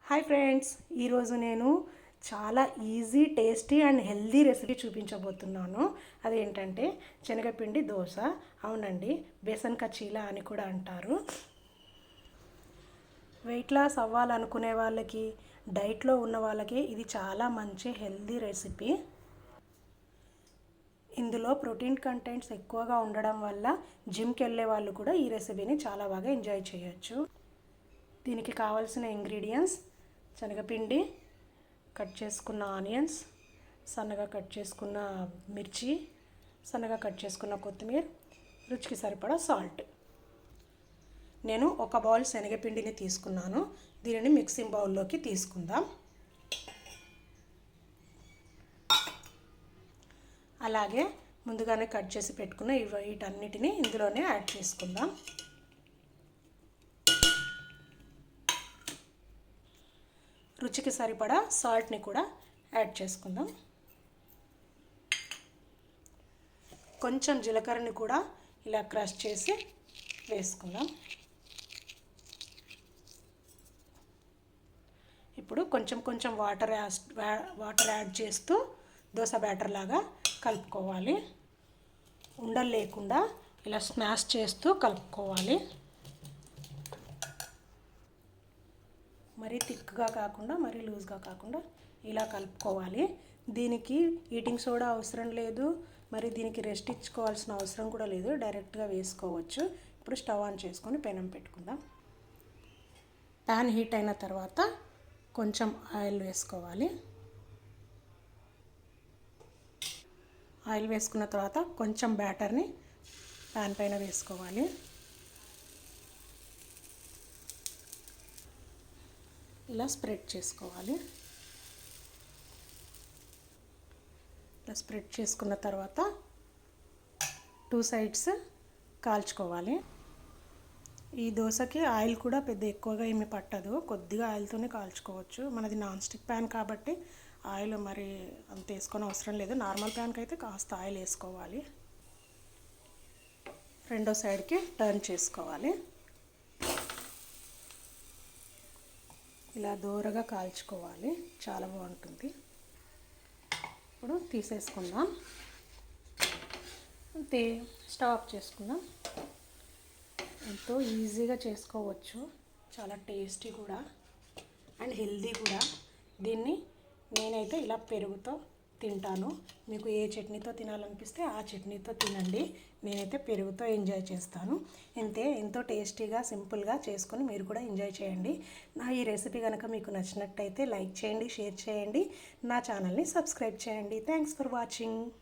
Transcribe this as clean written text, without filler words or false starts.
Hi friends, ఈరోజు నేను చాలా easy tasty and healthy recipe చూపించబోతున్నాను. అదేంటంటే శనగపిండి దోశ. అవునండి, బేసన్ కా చీలా అని కూడా అంటారు. వెయిట్ లాస్ అవ్వాలనుకునే వాళ్ళకి, డైట్లో ఉన్న వాళ్ళకి ఇది చాలా మంచి హెల్దీ రెసిపీ. ఇందులో ప్రోటీన్ కంటెంట్స్ ఎక్కువగా ఉండడం వల్ల జిమ్కి వెళ్ళే వాళ్ళు కూడా ఈ రెసిపీని చాలా బాగా ఎంజాయ్ చేయొచ్చు. దీనికి కావాల్సిన ఇంగ్రీడియంట్స్: శనగపిండి, కట్ చేసుకున్న ఆనియన్స్, సన్నగా కట్ చేసుకున్న మిర్చి, సన్నగా కట్ చేసుకున్న కొత్తిమీర, రుచికి సరిపడా సాల్ట్. నేను ఒక బౌల్ శనగపిండిని తీసుకున్నాను. దీనిని మిక్సింగ్ బౌల్లోకి తీసుకుందాం. అలాగే ముందుగానే కట్ చేసి పెట్టుకున్న వీటన్నిటిని ఇందులోనే యాడ్ చేసుకుందాం. రుచికి సరిపడా సాల్ట్ని కూడా యాడ్ చేసుకుందాం. కొంచెం జీలకర్రని కూడా ఇలా క్రష్ చేసి వేసుకుందాం. ఇప్పుడు కొంచెం కొంచెం వాటర్ యాడ్ చేస్తూ దోశ బ్యాటర్ లాగా కలుపుకోవాలి. ఉండలు లేకుండా ఇలా స్మాష్ చేస్తూ కలుపుకోవాలి. మరీ థిక్గా కాకుండా మరీ లూజ్గా కాకుండా ఇలా కలుపుకోవాలి. దీనికి ఈటింగ్ సోడా అవసరం లేదు, మరి దీనికి రెస్ట్ ఇచ్చుకోవాల్సిన అవసరం కూడా లేదు. డైరెక్ట్గా వేసుకోవచ్చు. ఇప్పుడు స్టవ్ ఆన్ చేసుకొని పెనం పెట్టుకుందాం. ప్యాన్ హీట్ అయిన తర్వాత కొంచెం ఆయిల్ వేసుకోవాలి. ఆయిల్ వేసుకున్న తర్వాత కొంచెం బ్యాటర్ని ప్యాన్ పైన వేసుకోవాలి. ఇలా స్ప్రెడ్ చేసుకోవాలి. ఇలా స్ప్రెడ్ చేసుకున్న తర్వాత 2 సైడ్స్ కాల్చుకోవాలి. ఈ దోశకి ఆయిల్ కూడా పెద్ద ఎక్కువగా ఏమి పట్టదు, కొద్దిగా ఆయిల్తోనే కాల్చుకోవచ్చు. మనది నాన్ స్టిక్ ప్యాన్ కాబట్టి ఆయిల్ మరి అంత వేసుకొని అవసరం లేదు. నార్మల్ ప్యాన్కి అయితే కాస్త ఆయిల్ వేసుకోవాలి. రెండో సైడ్కి టర్న్ చేసుకోవాలి. ఇలా దూరగా కాల్చుకోవాలి, చాలా బాగుంటుంది. ఇప్పుడు తీసేసుకుందాం. అంతే, స్టవ్ ఆఫ్ చేసుకుందాం. ఎంతో ఈజీగా చేసుకోవచ్చు, చాలా టేస్టీ కూడా అండ్ హెల్దీ కూడా. దీన్ని నేనైతే ఇలా పెరుగుతో తింటాను. మీకు ఏ చట్నీతో తినాలనిపిస్తే ఆ చట్నీతో తినండి. నేనైతే పెరుగుతో ఎంజాయ్ చేస్తాను. ఎంతో టేస్టీగా సింపుల్గా చేసుకొని మీరు కూడా ఎంజాయ్ చేయండి. నా ఈ రెసిపీ కనుక మీకు నచ్చినట్టయితే లైక్ చేయండి, షేర్ చేయండి, నా ఛానల్ని సబ్స్క్రైబ్ చేయండి. Thanks for watching.